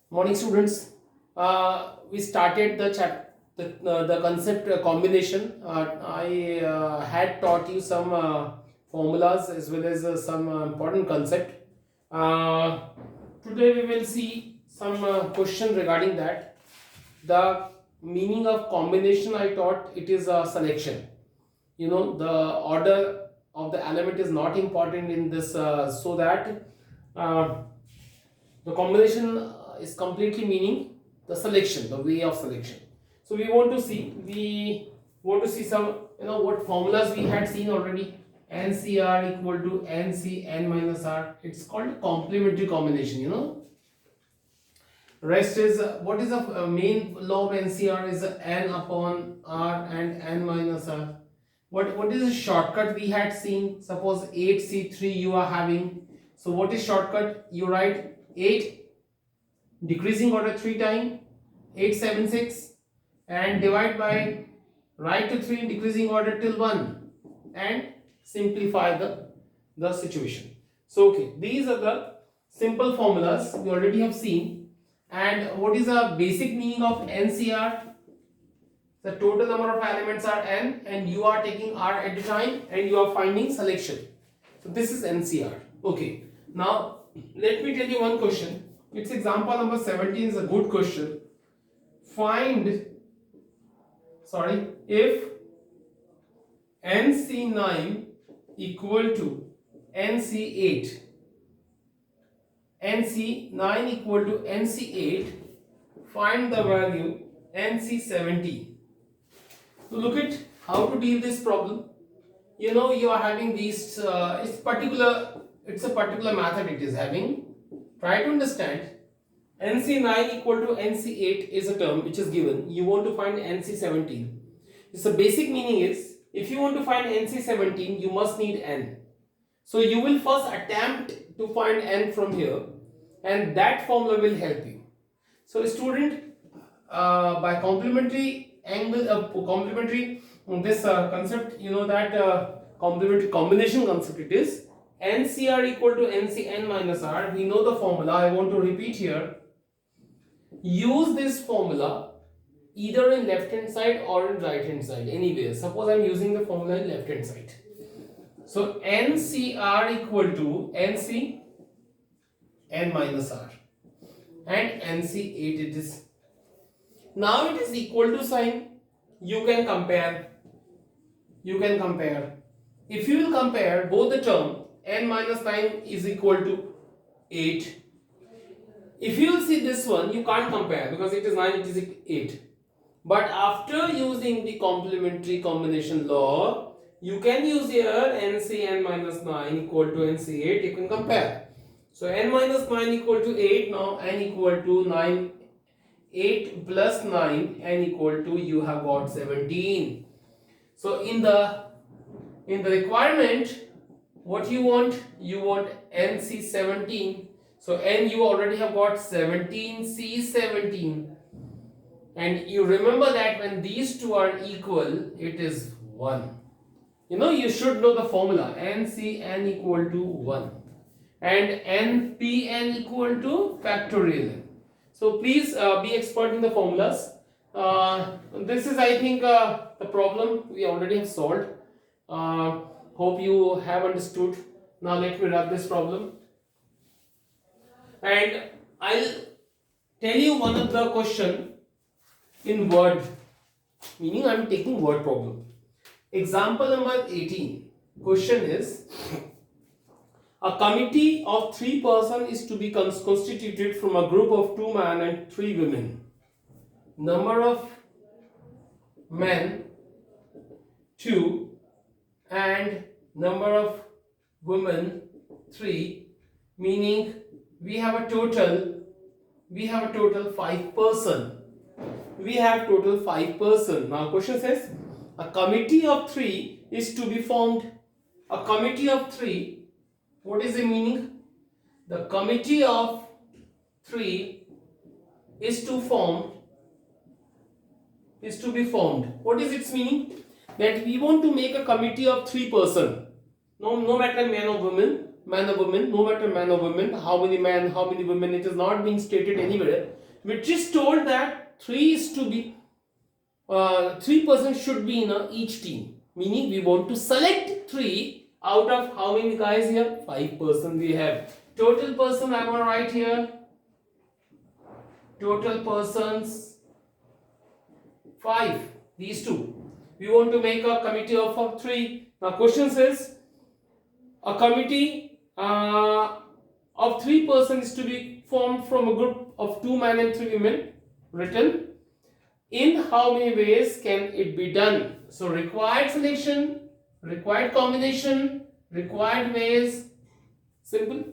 Morning, students. We started the concept combination. I had taught you some formulas as well as some important concept. Uh, Today we will see some question regarding that. The meaning of combination I taught, it is a selection. The order of the element is not important in this, so that uh, the combination is completely meaning the selection, the way of selection. So we want to see some, what formulas we had seen already. NCR equal to NCN minus R. It's called complementary combination. Rest is, what is the main law of NCR is N upon R and N minus R. What is the shortcut we had seen? Suppose 8C3 you are having. So what is shortcut? You write 8 decreasing order 3 time 876 and divide by right to 3 decreasing order till 1 and simplify the situation. So okay, these are the simple formulas we already have seen. And what is the basic meaning of NCR? The total number of elements are n and you are taking r at a time and you are finding selection. So this is NCR. Okay, now let me tell you one question. It's example number 17 is a good question. If NC9 equal to NC8, NC9 equal to NC8, find the value NC17. So look at how to deal this problem. You are having these, it's a particular method it is having. Try to understand. NC9 equal to NC8 is a term which is given. You want to find NC17. So basic meaning is, if you want to find NC17, you must need n. So you will first attempt to find n from here, and that formula will help you. So student, by complementary angle of complementary this concept, that complementary combination concept, it is NCR equal to NCN minus R. We know the formula. I want to repeat here. Use this formula either in left hand side or in right hand side, anywhere. Suppose I am using the formula in left hand side. So NCR equal to NC n minus R and NC8 it is. Now it is equal to sign. You can compare. If you will compare both the term, n minus 9 is equal to 8. If you will see this one, you can't compare because it is 9, it is 8. But after using the complementary combination law, you can use here NCN minus 9 equal to NC8. You can compare. So n minus 9 equal to 8. Now n equal to 9. 8 plus 9, n equal to, you have got 17. So in the requirement, what you want NC17. So n you already have got 17, C17. And you remember that when these two are equal, it is 1. You should know the formula. NCN equal to 1 and NPN equal to factorial n. So please be expert in the formulas. This is, I think, the problem we already have solved. Hope you have understood. Now let me wrap this problem. And I'll tell you one of the question in word. Meaning I am taking word problem. Example number 18. Question is, a committee of 3 persons is to be constituted from a group of 2 men and 3 women. Number of men 2 and number of women 3, meaning we have a total 5 person. Now question says, a committee of 3 is to be formed. A committee of 3, what is the meaning? The committee of 3 is to be formed. What is its meaning? That we want to make a committee of 3 persons. No matter man or woman, man or woman, no matter man or woman, how many men, how many women, it is not being stated anywhere. Which is told that 3 is to be 3% should be in each team. Meaning we want to select 3 out of how many guys here? 5% we have. Total person I want to write here. Total persons 5. These 2. We want to make a committee of 3. Now question says a committee of 3 persons is to be formed from a group of 2 men and 3 women. Written. In how many ways can it be done? So required selection, required combination, required ways. Simple.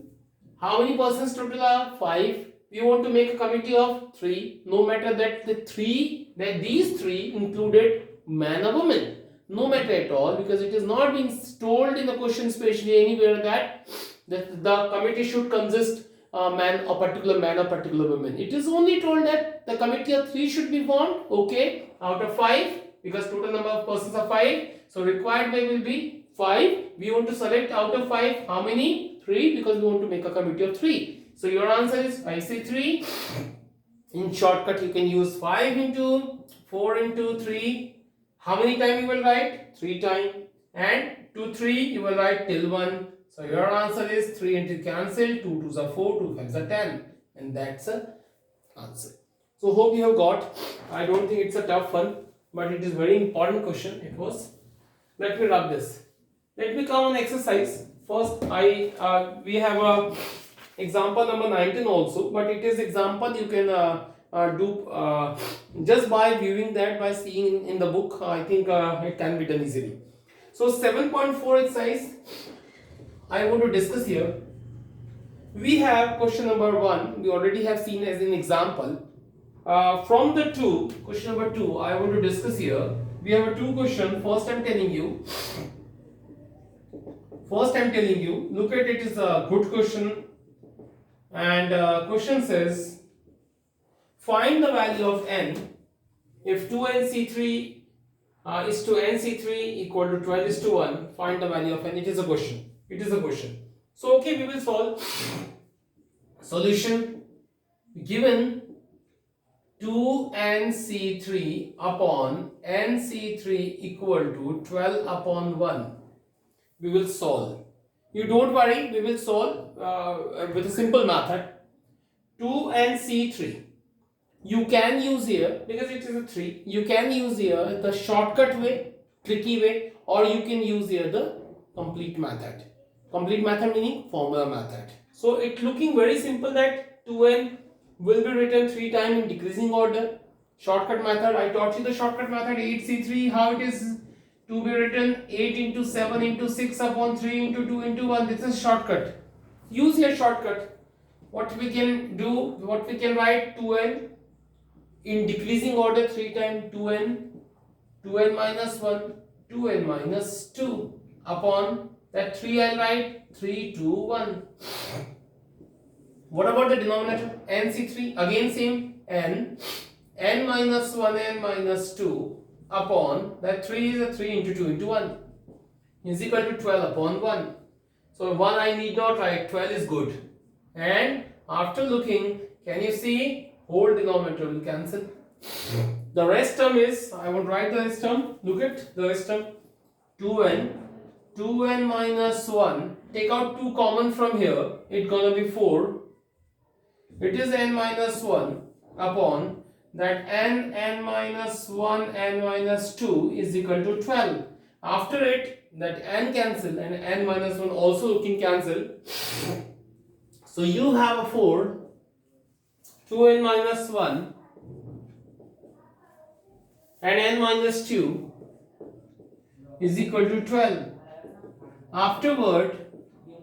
How many persons total are? 5. We want to make a committee of 3. No matter that these 3 included man or woman. No matter at all, because it is not being told in the question specially anywhere that the committee should consist a particular man or particular woman. It is only told that the committee of 3 should be formed, okay, out of 5, because total number of persons are 5. So required way will be 5. We want to select out of 5 how many? 3, because we want to make a committee of 3. So your answer is, I say 3. In shortcut you can use 5 into 4 into 3. How many times you will write? 3 times. And 2 3 you will write till 1. So your answer is 3 into cancel, 2 2s are 4, 2 5s are 10, and that's the answer. So hope you have got. I don't think it's a tough one, but it is very important question. It was. Let me rub this. Let me come on exercise. First, we have a example number 19 also, but it is example you can do just by viewing that, by seeing in the book. I think it can be done easily. So 7.4 exercise I want to discuss here. We have question number 1. We already have seen as an example. From the 2, question number 2, I want to discuss here. We have a 2 question. First I'm telling you. Look at it, is a good question. And question says, find the value of n if 2nc3 is to nc3 equal to 12 is to 1. Find the value of n. It is a question. So okay, we will solve. Solution: given 2nc3 upon nc3 equal to 12 upon 1, we will solve. You don't worry, we will solve with a simple method. 2nc3, you can use here, because it is a 3, you can use here the shortcut way, tricky way, or you can use here the complete method. Complete method meaning formula method. So it looking very simple that 2n will be written 3 times in decreasing order. Shortcut method, I taught you the shortcut method 8c3, how it is to be written 8 into 7 into 6 upon 3 into 2 into 1. This is shortcut. Use your shortcut. What we can do, what we can write, 2n in decreasing order 3 times 2n minus 1, 2n minus 2 upon that 3 I'll write 3, 2, 1. What about the denominator? nc3, again same, n minus 1, n minus 2 upon that 3 is a 3 into 2 into 1 is equal to 12 upon 1. So 1 I need not write, 12 is good. And after looking, can you see whole denominator will cancel. The rest term is, I would write the rest term. Look at the rest term, 2n minus 1, take out 2 common from here, it's gonna be 4. It is n minus 1 upon that n minus 1, n minus 2 is equal to 12. After it, that n cancel and n minus 1 also can cancel. So you have a 4, 2n minus 1 and n minus 2 is equal to 12. Afterward,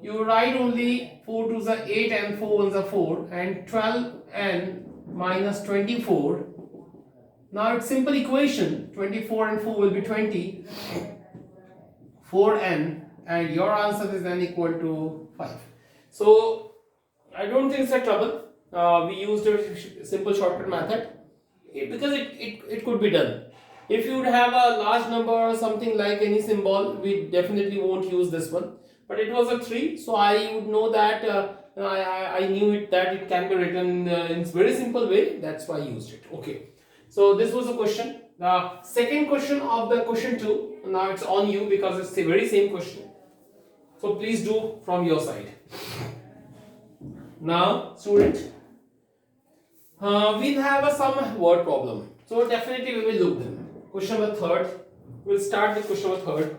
you write only 4 2s are 8 and 4 1s are 4 and 12n minus 24. Now it's simple equation, 24 and 4 will be 20, 4n, and your answer is n equal to 5. So I don't think it's a trouble. We used a simple shortcut method because it could be done. If you would have a large number or something like any symbol, we definitely won't use this one. but it was a 3, so I would know that I knew it that it can be written in very simple way. That's why I used it. Okay, so this was a question. The second question of the question 2. Now it's on you because it's the very same question. So please do from your side. Now, student, we'll have some word problem. So definitely we will look them. Question number 3. We'll start with question number 3.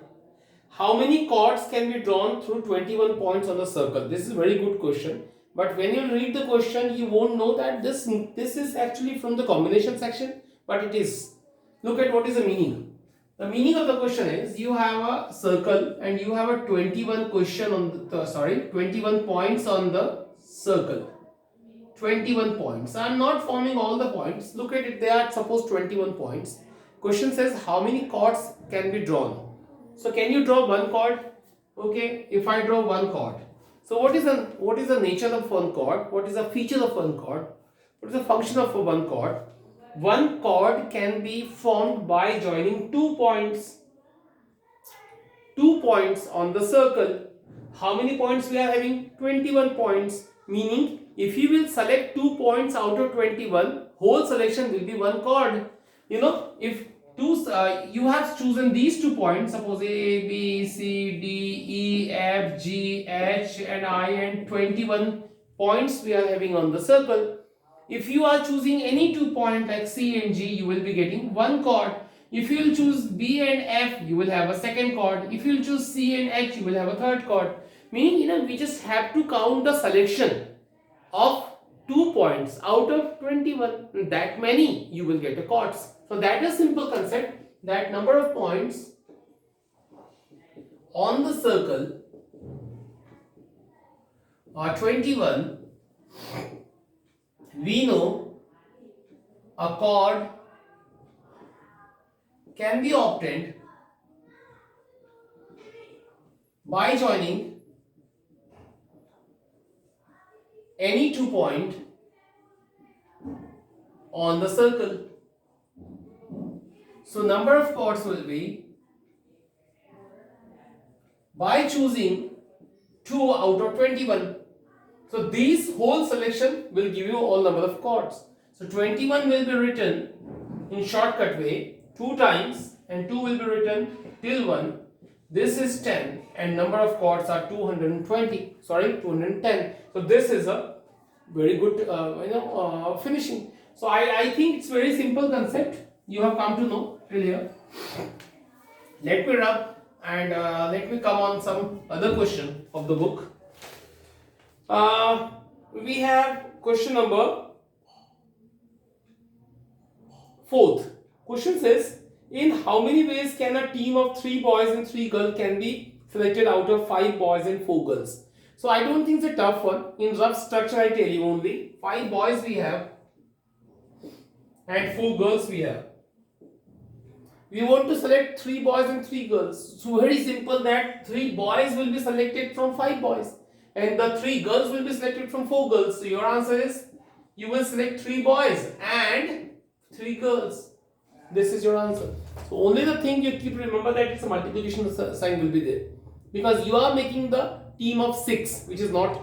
How many chords can be drawn through 21 points on the circle? This is a very good question. But when you read the question, you won't know that this is actually from the combination section. But it is. Look at what is the meaning. The meaning of the question is you have a circle and you have a 21 question on the 21 points on the circle. 21 points. I am not forming all the points. Look at it. They are suppose 21 points. Question says how many chords can be drawn. So can you draw one chord? Okay, if I draw one chord. So what is the nature of one chord? What is the feature of one chord? What is the function of one chord? One chord can be formed by joining 2 points. 2 points on the circle. How many points we are having? 21 points. Meaning if you will select 2 points out of 21, whole selection will be one chord. You know, if you have chosen these 2 points, suppose A, B, C, D, E, F, G, H and I, and 21 points we are having on the circle. If you are choosing any 2 points like C and G, you will be getting one chord. If you will choose B and F, you will have a second chord. If you will choose C and H, you will have a third chord. Meaning, we just have to count the selection of 2 points out of 21. That many you will get a chords. So that is simple concept, that number of points on the circle are 21. We know a chord can be obtained by joining any 2 point on the circle. So number of chords will be by choosing 2 out of 21. So these whole selection will give you all number of chords. So 21 will be written in shortcut way 2 times and 2 will be written till 1. This is 10 and number of chords are 210. So this is a very good finishing. So I think it's very simple concept. You have come to know till here. Let me rub and let me come on some other question of the book. We have question number 4th. Question says, in how many ways can a team of 3 boys and 3 girls can be selected out of 5 boys and 4 girls? So I don't think it's a tough one. In rough structure I tell you only 5 boys we have and 4 girls we have. We want to select 3 boys and 3 girls. So very simple, that 3 boys will be selected from 5 boys and the 3 girls will be selected from 4 girls. So your answer is you will select 3 boys and 3 girls. This is your answer. So only the thing you keep remember that it's a multiplication sign will be there, because you are making the team of 6, which is not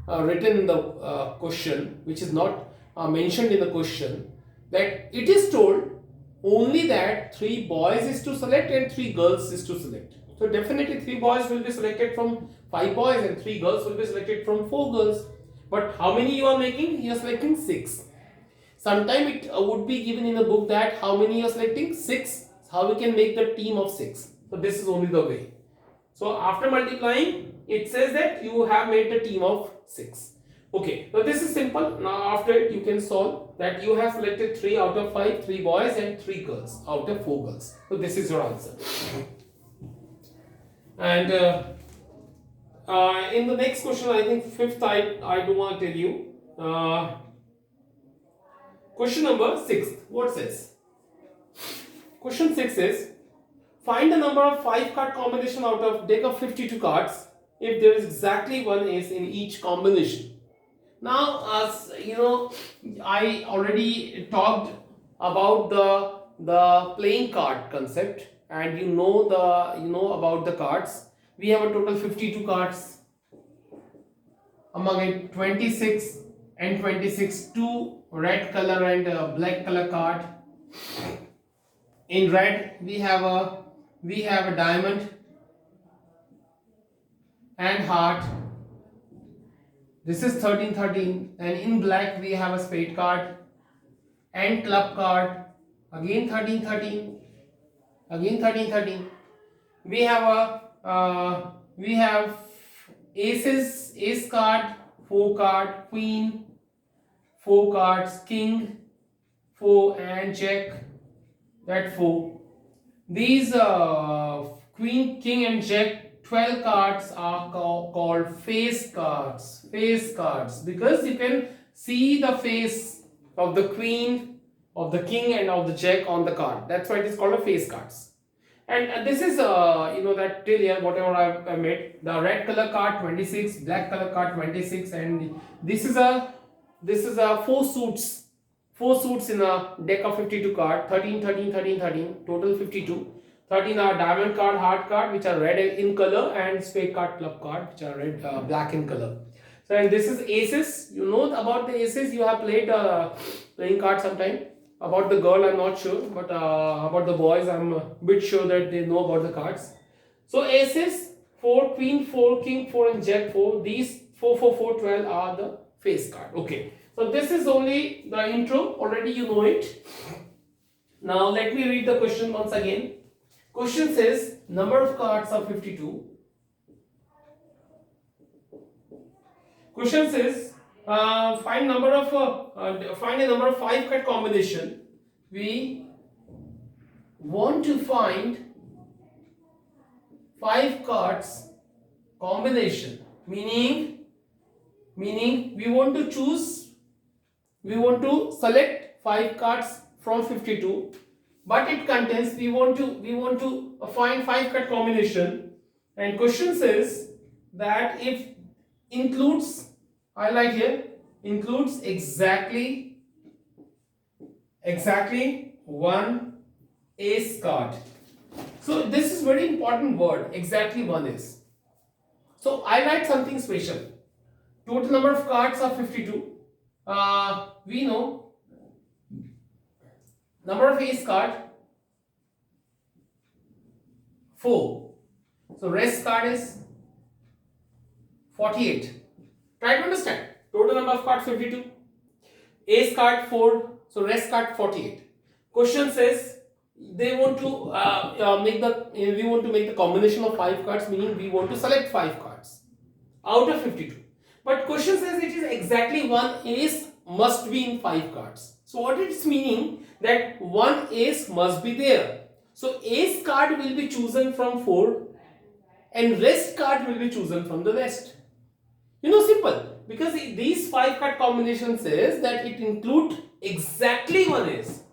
written in the question, which is not mentioned in the question. That it is told only that 3 boys is to select and 3 girls is to select. So definitely 3 boys will be selected from 5 boys and 3 girls will be selected from 4 girls. But how many you are making? You are selecting 6. Sometime it would be given in the book that how many you are selecting? 6. How we can make the team of 6. So this is only the way. So after multiplying, it says that you have made the team of 6. Okay, so this is simple. Now after it you can solve that you have selected 3 out of 5, 3 boys and 3 girls out of 4 girls. So this is your answer. And in the next question, I think 5th, I do want to tell you. Question number 6. What says? Question 6 is, find the number of 5 card combination out of deck of 52 cards if there is exactly one ace in each combination. Now, as you know, I already talked about the playing card concept, and you know about the cards. we have a total 52 cards. Among it 26 and 26, two red color and black color card. In red we have a diamond and heart. This is 13 13, and in black we have a spade card and club card. Again 13 13, again 13 13. We have aces, ace card, 4 card, queen, 4 cards, king, 4 and jack, that 4. These queen, king and jack, 12 cards are called face cards. Face cards, because you can see the face of the queen, of the king and of the jack on the card. That's why it is called a face cards. And this is that till here whatever I made. The red color card 26, black color card 26, and this is a four suits in a deck of 52 card. 13 13 13 13, total 52. 13 are diamond card, heart card, which are red in color, and spade card, club card, which are red black in color. So, and this is aces. You know about the aces. You have played playing cards sometime. About the girl I'm not sure, but about the boys I'm a bit sure that they know about the cards. So aces, 4 queen, 4 king, 4 and jack, 4. These 4 4 4 12 are the face card. Okay, so this is only the intro. Already you know it. Now let me read the question once again. Question says number of cards are 52. Question says find a number of 5 card combination. We want to find 5 cards combination, meaning we want to select 5 cards from 52, but it contains we want to find 5 card combination, and question says that if includes, I like here, includes exactly one ace card. So this is very important word, exactly one ace. So I write something special. Total number of cards are 52. We know number of ace card 4. So rest card is 48. Try to understand. Total number of cards 52. Ace card 4. So rest card 48. Question says they want to we want to make the combination of 5 cards, meaning we want to select 5 cards out of 52. But question says it is exactly one ace must be in 5 cards. So what it's meaning that one ace must be there. So ace card will be chosen from 4 and rest card will be chosen from the rest. Simple, because these 5 card combination says that it include exactly one ace.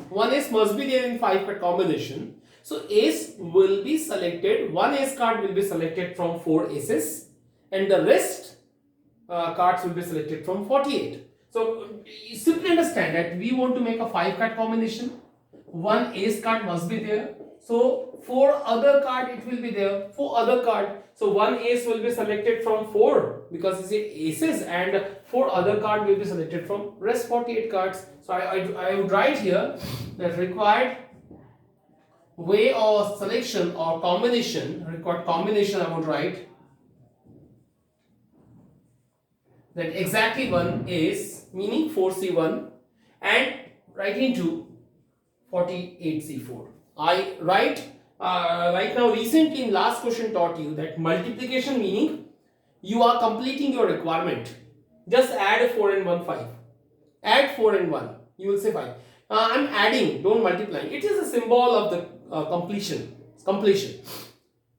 One ace must be there in 5 card combination. So ace will be selected, one ace card will be selected from 4 aces, and the rest cards will be selected from 48. So simply understand that we want to make a 5 card combination. One ace card must be there. So 4 other card it will be there. 4 other card. So one ace will be selected from 4 because it's aces, and 4 other card will be selected from rest 48 cards. So I would write here that required way of selection or combination, required combination I would write that exactly one ace, meaning 4c1, and write into 48c4. I write right now, recently in last question taught you that multiplication meaning you are completing your requirement. Just add 4 and 1, 5. Add 4 and 1, you will say 5. I'm adding, don't multiply. It is a symbol of the completion.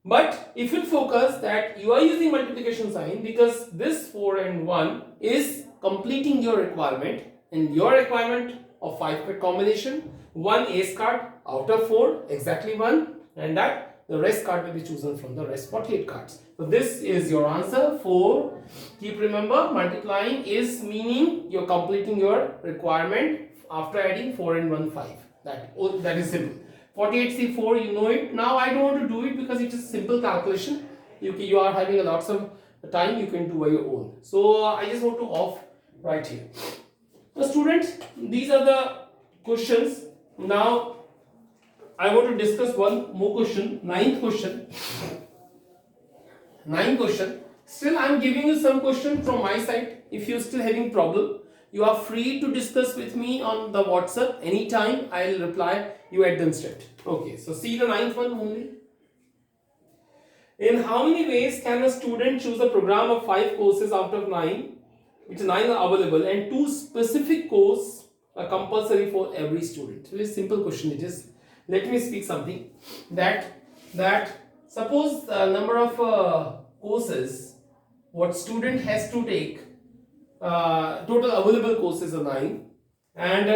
But if you focus that you are using multiplication sign because this 4 and 1 is completing your requirement, and your requirement of 5 card combination, one ace card out of 4, exactly 1, and that the rest card will be chosen from the rest 48 cards. So this is your answer. 4. Keep remember, multiplying is meaning you're completing your requirement after adding 4 and 1, 5. That is simple. 48c4, you know it. Now I don't want to do it because it is simple calculation. you are having a lots of time, you can do by your own. So I just want to off right here. So students, these are the questions. Now I want to discuss one more question, ninth question. Still I am giving you some question from my side. If you are still having problem, you are free to discuss with me on the WhatsApp anytime. I'll reply you at the instant. Okay, so see the ninth one only. In how many ways can a student choose a program of 5 courses out of 9, which 9 are available, and 2 specific courses are compulsory for every student? Very simple question it is. Let me speak something that suppose the number of courses what student has to take, total available courses are 9, and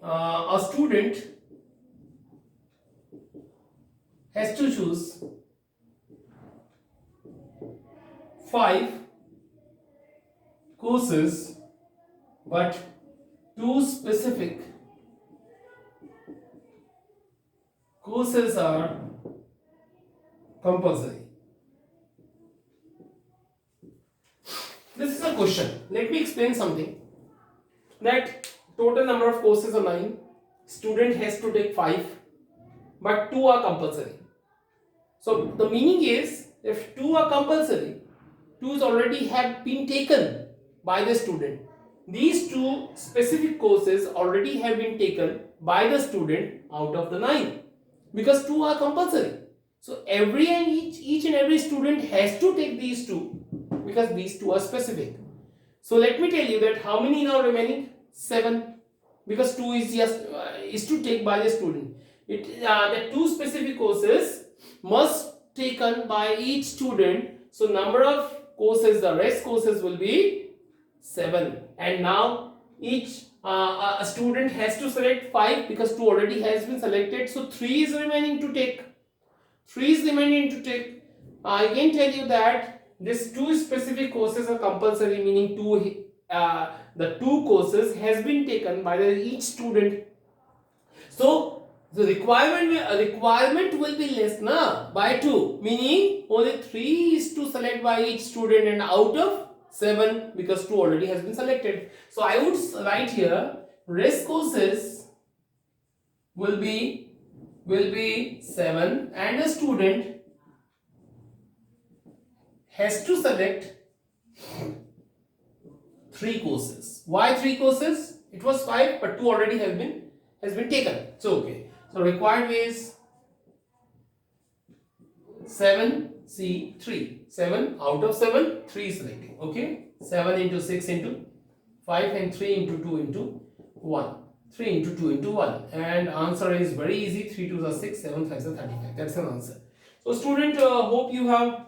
a student has to choose 5 courses, but 2 specific courses are compulsory. This is a question. Let me explain something. That total number of courses are 9. Student has to take 5, but 2 are compulsory. So the meaning is, if 2 are compulsory, 2's already have been taken by the student. These 2 specific courses already have been taken by the student out of the 9, because 2 are compulsory. So each and every student has to take these 2, because these 2 are specific. So let me tell you that how many now remaining? 7, because 2 is just is to take by the student. The 2 specific courses must taken by each student. So number of courses, the rest courses will be 7, and now each a student has to select 5, because 2 already has been selected. So 3 is remaining to take. I can tell you that these 2 specific courses are compulsory, meaning the 2 courses has been taken by each student. So the requirement will be less by 2, meaning only 3 is to select by each student, and out of 7, because 2 already has been selected. So I would write here rest courses will be 7, and a student has to select 3 courses. Why 3 courses? It was 5, but 2 already has been taken. So okay. So required ways 7, C 3. 7 out of 7, 3 is selecting. Okay. 7 into 6 into 5, and 3 into 2 into 1. 3 into 2 into 1. And answer is very easy. 3 2s are 6, 7 5s are 35. That's an answer. So student, hope you have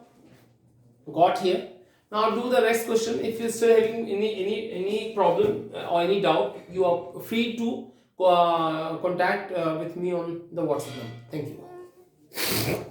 got here. Now do the next question. If you're still having any problem or any doubt, you are free to contact with me on the WhatsApp number. Thank you.